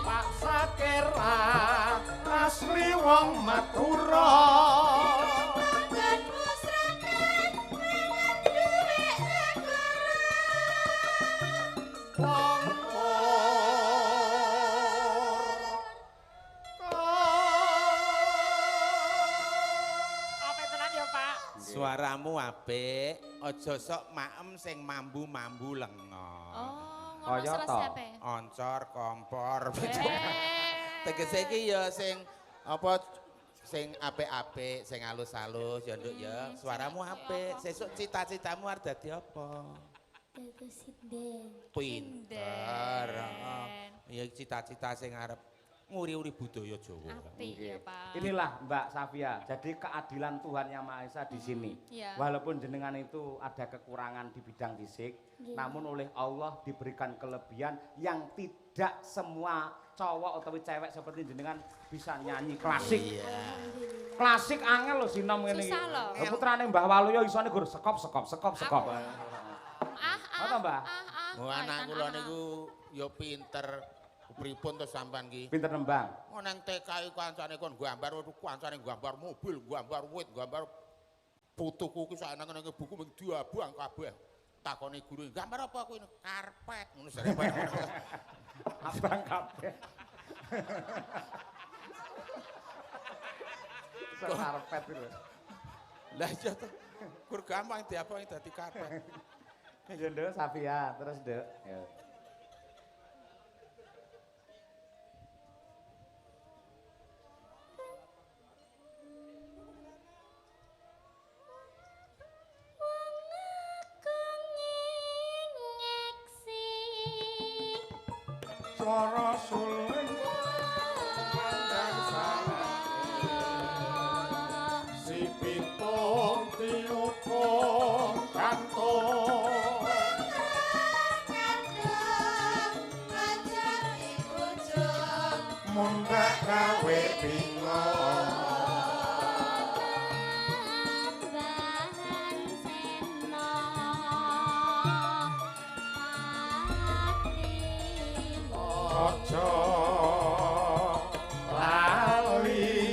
Pak Sakera asli wong Madura Suaramu apik, aja sok maem sing mambu-mambu lenga. Oh, ngono resep e. Oncor, kompor. Tegese iki ya sing apa sing apik-apik, sing halus-halus ya Nduk ya. Suaramu apik. Sesuk cita-citamu arep dadi apa? Dados sinden. Pinter. Ya cita-cita sing arep nguri-uri budaya Jawa. Apik ya, Pak. Inilah Mbak Safia, jadi keadilan Tuhan Yang Maha Esa di sini. Iya. Walaupun jenengan itu ada kekurangan di bidang fisik, namun oleh Allah diberikan kelebihan yang tidak semua cowok atau cewek seperti jenengan bisa nyanyi klasik. Klasik angel loh sinom ngene iki. Susah loh. Putrane Mbah Waluyo isone gur sekop. Apa Mbah? Anak kula niku ya pinter. Pripun to sampean ki? Pinter nembang. Oh nang TKI kancane kon gambar, kancane gambar mobil, gambar wit, gambar putuku ki sak nang ngene buku mung diabang kabeh. Takoni guru, gambar apa aku ini? Karpet. Ngono sare. Abang kabeh. Karpet itu. Lah iya to. Gur gampang diabang dadi karpet. Ya Nduk, Safia, terus Nduk. Ya. Swara suling pandang salah si pitung tiupung kantong mundak gawe bingung ojo lali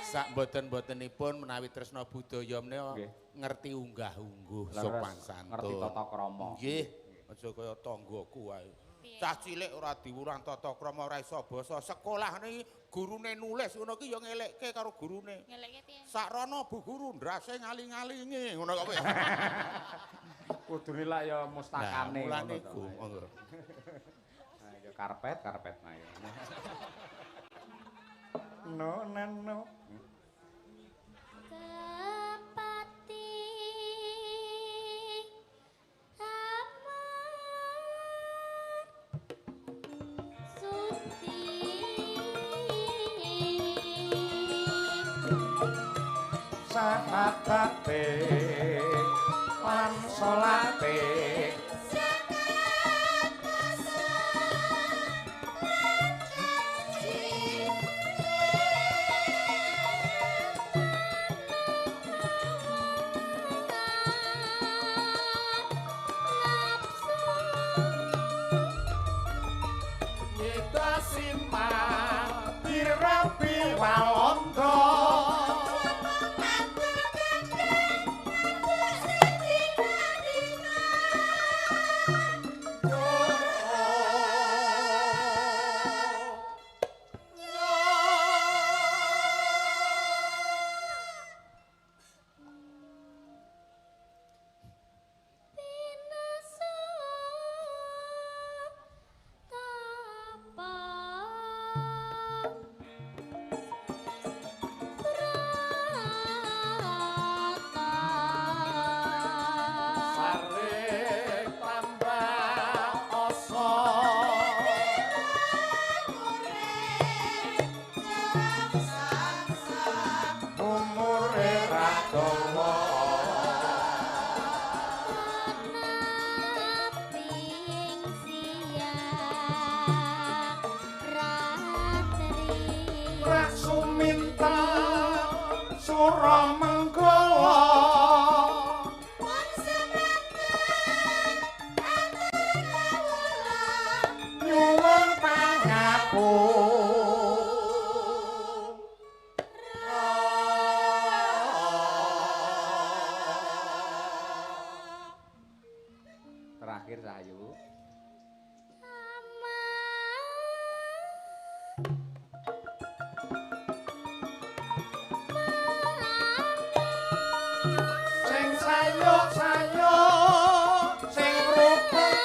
sak mboten-mbotenipun menawi tresna budaya menika ngerti unggah-ungguh sopan santun. Ngerti tata krama. Nggih, aja kaya tanggoku wae. Cah cilik ora diwurang tata krama ora iso basa. Sekolah niki gurune nulis ngono ki ya ngelekke karo gurune. Ngelekke piye? Sakrono Bu Guru ndrase ngaling-ngalingi ngono kok. Kudune lak ya mustakane ngono to. Monggo. Nah, ya karpet nah ya. No. Kepati amat suti sahatate lan salate Walanda ora mengkowo nyuwun pangapura terakhir Sayu. sing sayuk-sayuk sing rukun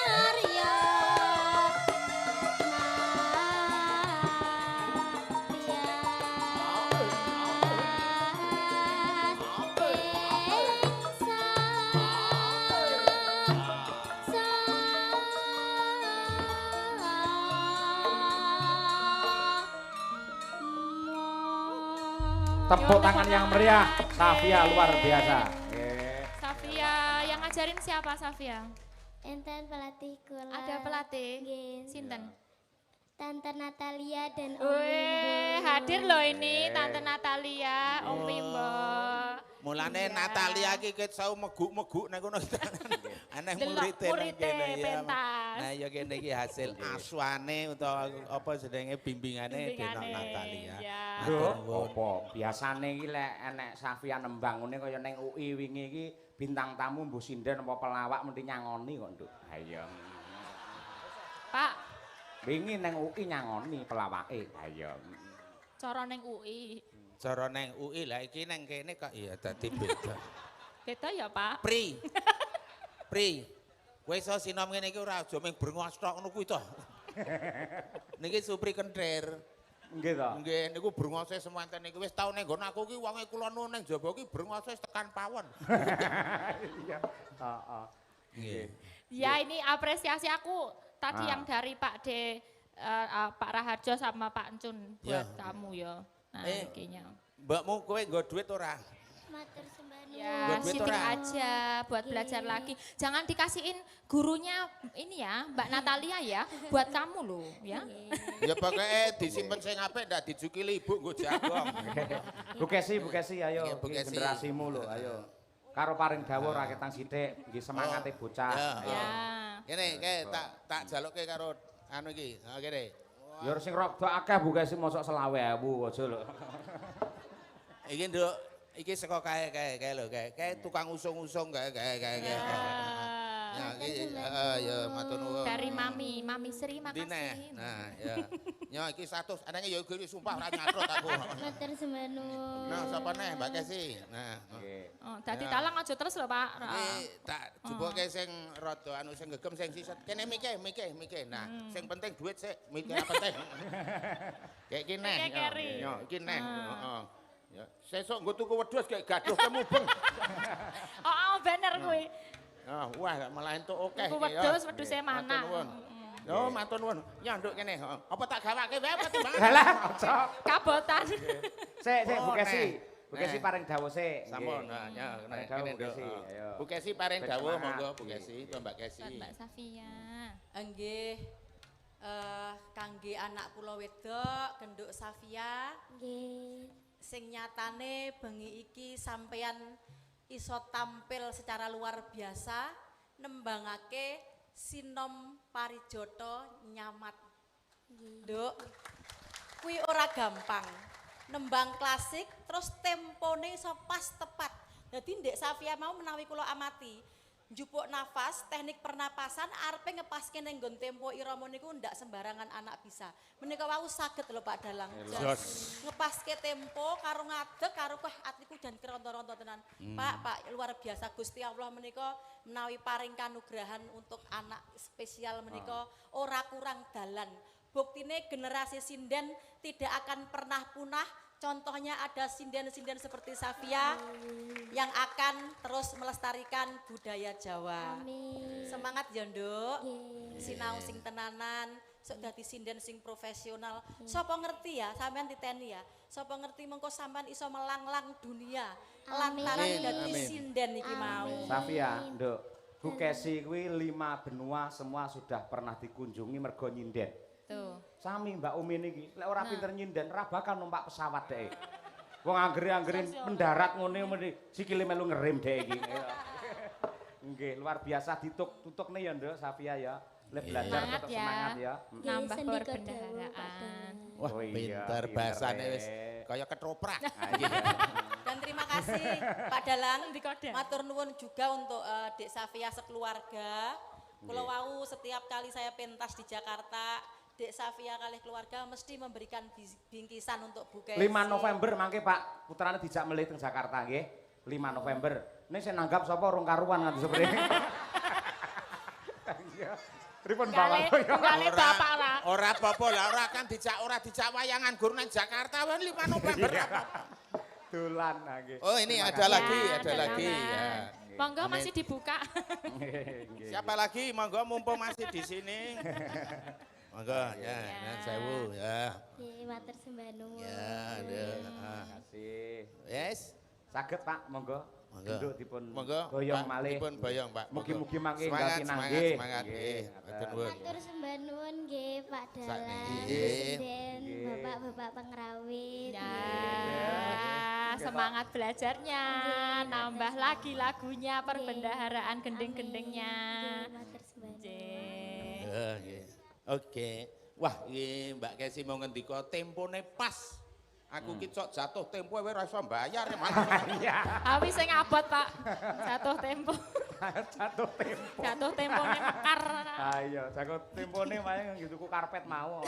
Tepuk tangan yang meriah, Safia luar biasa. Nggih. Safia, yang ngajarin siapa Safia? Enten pelatih kula. Ada pelatih? Nggih. Sinten? Tante Natalia dan Om Wih, Bimbo. hadir loh ini Tante Natalia, Om Bimbo. Mulane Natalia iki ket sau meguk-meguk nang kono. Aneh Delok murite nang murite kene ya. pentas. Nah ya kene iki hasil asuane utawa apa jenenge bimbingane Dena Natalia. Ya. Lho, apa biasane iki lek enek Safia nembang ngene kaya ning UI wingi iki bintang tamu mbuh sinden apa pelawak mesti nyangoni kok, Nduk. Ha iya. Pak, Wingi ning UI nyangoni pelawake. Ha iya. cara ning UI. Cara neng UI lah iki neng kene kok iya dadi beda. Beda ya, Pak? Pri. Pri. Kowe iso sinom ngene iki ora aja mung brengos tok ngono kuwi to. Niki Supri Kentir. Nggih to. Nggih niku brengose semanten niki wis tau ning nggon aku ki wonge kula nu ning jaba ki brengose tekan pawon. Iya. Heeh. Nggih. Ya ini apresiasi aku tadi yang dari Pak Pak Raharjo sama Pak Encun buat kamu ya. Nah, kayaknya. Mbakmu kowe nggo duit ora? Matur sembah nuwun. Ya, sitik aja buat belajar lagi. Jangan dikasihin gurunya ini ya, Mbak Natalia ya, buat kamu loh ya. Ya pokoke disimpen sing apik ndak dijukili ibu nggo jagong. Bu Kesi, ayo. Nggih, Bu Kesi. Generasimu lho, ayo. Karo paring dawuh raketang sithik, nggih semangate bocah. Ya. Kene tak jalukke karo anu iki. Ha kene. Ya sing rada akeh Bu Kesi mosok 20.000 aja lho. Iki Nduk, iki saka kae lho, kae tukang usung-usung kae. Ya iki ya matur nuwun. Dari Mami Sri makasih. Dine. Nah, ya. Ya iki 100, anake ya iki sumpah ora nyatrut aku. Matur sembah nuwun. Nah, sapa neh Mbak Kesi? Nah. Nggih. Oh, dadi talang aja terus lho, Pak. Iki tak juboke sing rada anu sing gegem sing siset. Kene mike. Nah, sing penting duit sik, mike penting. Kayak iki neh. Ya, iki neh. Heeh. Ya, sesuk nggo tuku wedhus kayak gaduh kemubeng. Oh, bener kuwi. Wah, malah entuk akeh Tuku iki. wedhuse mana. Yo, matur nuwun. Ya nduk kene. Apa tak gawake wae apa timbang? Halah, aja. Kabotan. Sik, Bu Kesi. Bu Kesi paring dawuh sik. Sampun. Nah, ya Paring kene dawuh Bu Kesi. Ayo. Bu Kesi paring dawuh Semangat. monggo Bu Kesi, Mbak Kesi. Mbak Safia. Nggih. Kangge anak kula wedok Genduk Safia Nggih. sing nyatane bengi iki sampeyan iso tampil secara luar biasa nembangake Sinom Parijoto Nyamat. Nduk. Kuwi ora gampang. Nembang klasik terus tempone iso pas tepat. Dadi Ndek Safia mau menawi kula amati njupuk nafas, teknik pernapasan arepe ngepaske ning nggon tempo irama niku ndak sembarangan anak bisa. Menika wau saged lho Pak Dalang. Ngepaske tempo karo ngadeg karo atiku dan keronto-ronto tenan. Pak luar biasa Gusti Allah menika menawi paring kanugrahan untuk anak spesial menika ora kurang dalan. Buktine generasi sinden tidak akan pernah punah. Contohnya ada sinden-sinden seperti Safia yang akan terus melestarikan budaya Jawa. Amin. Semangat ya Nduk. Nggih. Sinau sing tenanan, sok dadi sinden sing profesional. Sapa ngerti ya, sampean diteni ya. Sapa ngerti mengko sampean iso melanglang dunia lantaran Amin. dadi sinden iki mau. Safia, Nduk. Bu Kesi kuwi 5 benua semua sudah pernah dikunjungi mergo nyinden. Tuh. Sami Mbak Umi niki, lek ora pinter nyinden ora bakal numpak pesawat dhek. Wong anggere-anggere mendarat ngene meni sikile melu ngerem dhek iki. Nggih, luar biasa tutukne ya, Nduk, Safia ya. Lek belajar tetap semangat ya. Nambah Sendika Dawu, Pak berbendaharaan. Wah, Oh iya, pinter bahasane wis pinter, kaya ketoprak. Dan terima kasih Pak Dalang. Dikode. Matur nuwun juga untuk Dek Safia sekeluarga. Kalau wau setiap kali saya pentas di Jakarta, Dek Safia kali keluarga mesti memberikan bingkisan untuk Bu Kesi. 5 November mangke Pak, putrane dijak melih teng Jakarta nggih. 5 November. Ini saya nanggap sapa rong karuan nganti seprene. Iya. Pripun bapak ya? Kali bapak lah. Ora apa-apa lah, ora dijak wayangan gur nang Jakarta wen 5 November apa. Dolan nggih. Oh, ini Terima ada kasih. lagi, Ya, ada lagi. Ya. Monggo masih dibuka. Nggih, Siapa lagi? Monggo mumpung masih di sini. Monggo ya, nan sewu ya. Nggih, matur sembah nuwun. Ya, ada. Terima kasih. Yes. Saged Pak, monggo. Monggo. Genduk dipun Monggo. boyong Pak, malih. Dipun boyong, Pak. Monggo. Mugi-mugi mangke Semangat, enggal semangat, kinanggih. semangat. Nggih, Matur nuwun. Matur sembah nuwun nggih Pak Dalang, Nggih. Presiden, Nggih. Bapak-bapak pengrawit. Ya, Nggih, semangat belajarnya, nambah lagi lagunya, perbendaharaan gending-gendingnya. Nggih, matur sembah nuwun. Nggih. Ya, nggih. Oke. Wah, iki Mbak Kesi mau ngendika tempone pas. Aku ki cok jatuh tempo wae ora iso bayar malah. Iya. Awi sing abot, Pak. Jatuh tempo. Jatuh tempo. Jatuh temponya mekar. Ayo, jatuh tempone wae nggih tuku karpet mau.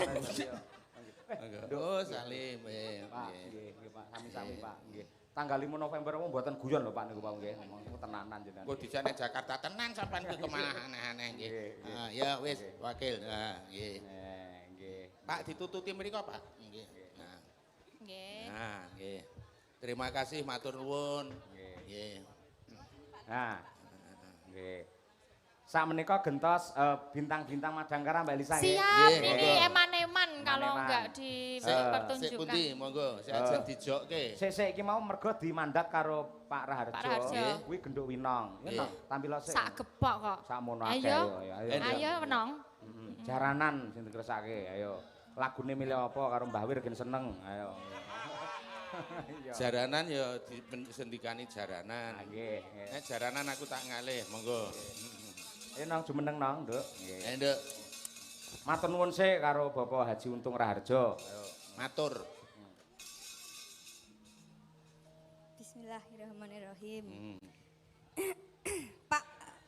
Oh, Salim. Pak, nggih, Pak, sami-sami Pak, nggih. Tanggal 5 November mau mboten guyon lho Pak niku Pak nggih. Ngomong tenanan jenengan. Kok dijane Jakarta tenan sampean ki kemana aneh-aneh nggih. Nggih, Ah, ya wis, wakil. Nah, nggih. Nggih. Pak ditututi mriko, Pak. Nggih. Nah, Nggih. nah, nggih. Terima kasih matur nuwun. Nggih. Nah. Nggih. Sak menika gentos bintang-bintang Madangkara Mbak Lisa nggih. Siap, Nggih, ini monggo. eman-eman kalau Eman-eman. enggak Sik dipertunjukkan. pundi monggo, sik aja dijokke. Sik iki mau mergo dimandat karo Pak Raharjo. Pak Raharjo. Nggih. Kuwi genduk winong. Nggih. Winong tampil sik. Sak gepok kok. Sakmono akeh Ayo. yo. Ayo, menong. Jaranan sing dikresake, ayo. Lagune milih apa karo Mbah Wir gen seneng, ayo. Iya. Jaranan ya disendikani jaranan. Nggih. Nek jaranan aku tak ngalih, monggo. Ayo nang jumeneng nang, Nduk. Nggih. Nduk, Matur nuwun sik karo Bapak Haji Untung Raharjo. Ayo. matur. Bismillahirrahmanirrahim. Hmm.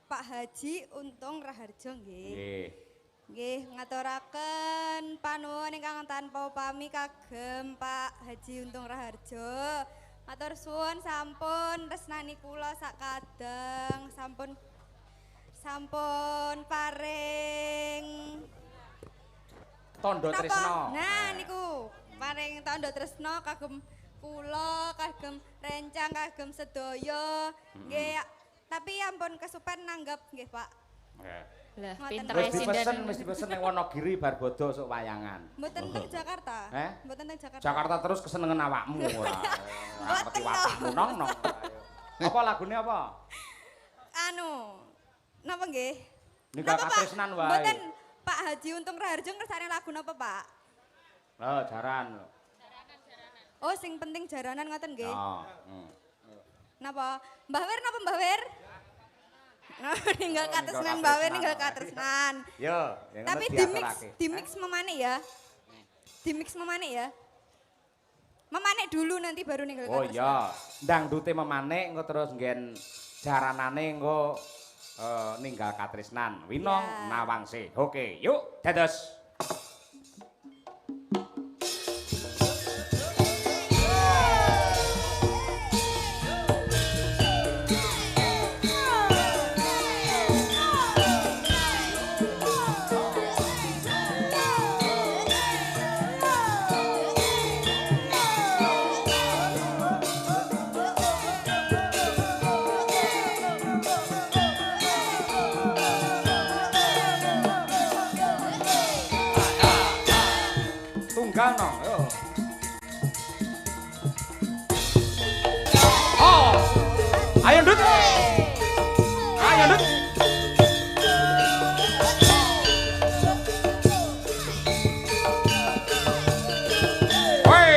Pak Haji Untung Raharjo nggih. Nggih. Nggih, ngaturaken panuwun ingkang tanpa upami kagem Pak Haji Untung Raharjo. Matur suwun sampun tresnani kula sakadang, sampun paring Tondo napa? Tresno. Nah niku paring tondo tresno kagem kula, kagem rencang, kagem sedaya. Nggih, tapi ampun kesupen nanggap nggih, Pak. Nggih. Lah, Ngoten. pinter Wis residen. dipesen ning Wonogiri bar bodo sok wayangan. Mboten teng Jakarta. Eh? Mboten teng Jakarta. Jakarta terus kesenengan awakmu ora. Ngerti watakmu nong. Apa lagune apa? Anu, napa nggih? Nikah Napa, Pak? katresnan wae. Mboten Pak Haji Untung Raharjo ngersane lagu napa, Pak? Oh, jaran. Oh, sing penting jaranan ngoten nggih. Oh. Napa? Mbah Wir napa Mbah Wir? Ninggal Oh, katresnan ninggal Mbah Wir katresnan. ninggal katresnan. Yo, yang Tapi diaturake. dimix memane ya. Dimix memane ya. Memane dulu nanti baru ninggal Oh katresnan. iya, ndangdute memanik engko terus nggen jaranane engko ninggal katresnan. Winong Ya. nawangse. Oke, yuk dados. Tunggal no, yo. Oh, ayo Ndut. Ayo Ndut. Woi.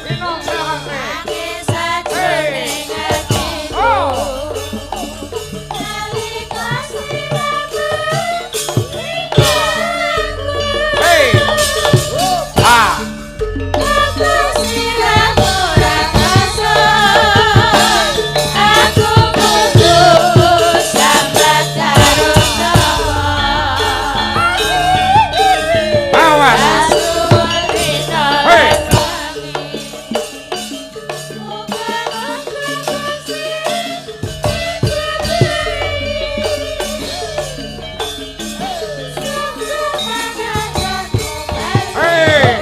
Winong sarane. Nangis sajroning atiku. Nalika sliramu Hey. Ah. aku sliramu rasa aku putus sambat karo Awas. Hey. Hey.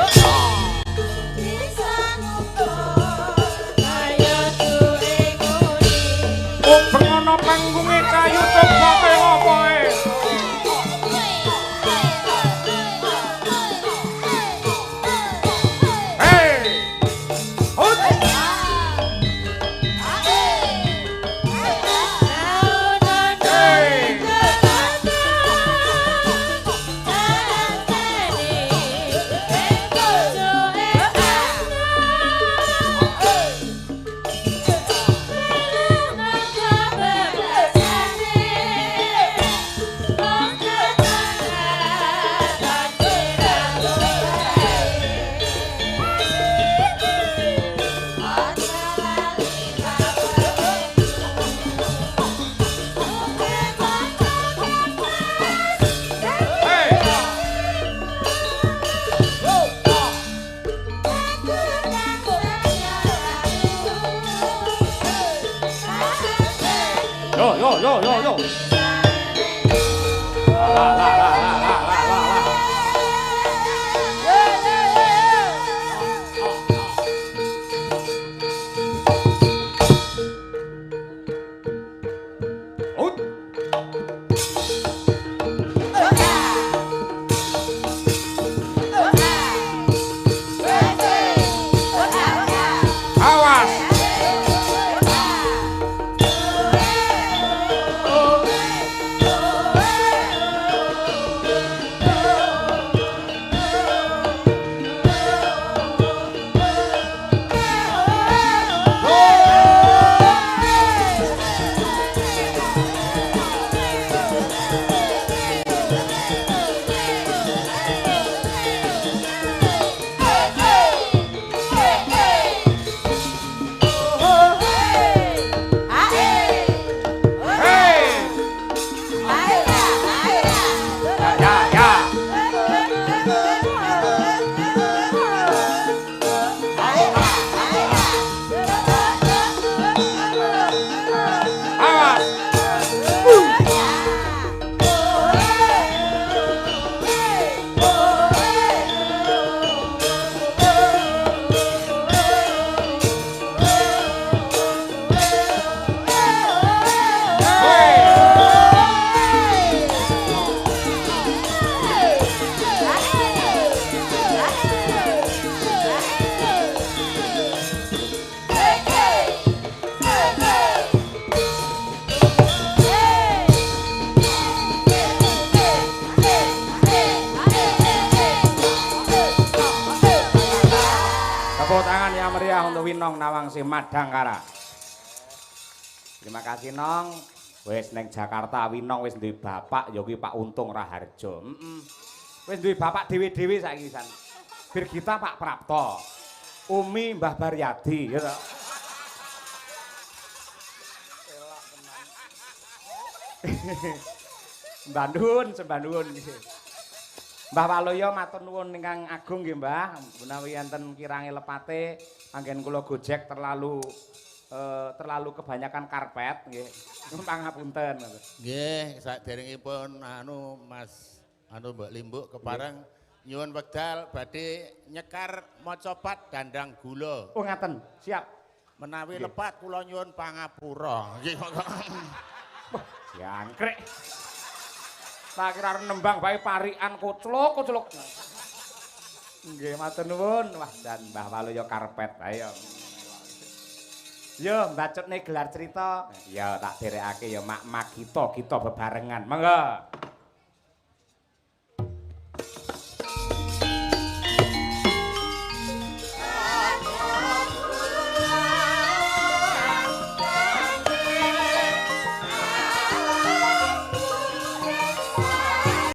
Ubeng ana panggunge kayu coba kaya apa ae. Hey. Hut. Hey. Yo yo yo yo yo. La la la la la la la la. Hut. Awas. Tepuk tangan yang meriah untuk Winong Nawangsi Madangkara. Terima kasih Nong. Wis neng Jakarta Winong wis duwe bapak ya kuwi Pak Untung Raharjo. Wis duwe bapak dhewe-dhewe saiki san. Birgita Pak Prapto. Umi Mbah Baryadi ya toh. Mbah Nuwun. Mbah Waloyo matur nuwun ingkang agung nggih Mbah. Menawi enten kirange lepate anggen kula gojek terlalu kebanyakan karpet nggih. Pangapunten. Nggih, saderengipun Mas Mbok Limbuk kepareng nyuwun wekdal badhe nyekar mocopat dandang gula. Oh ngaten, siap. Menawi lepat kula nyuwun pangapura. Nggih kok. Jangkrik. Tak kira nembang bae parikan kucluk. Nggih matur nuwun. Wah dan Mbah Waluyo karpet. Ayo. Yo mbacutne gelar cerita. Ya tak derekake ya mak kita bebarengan. Monggo.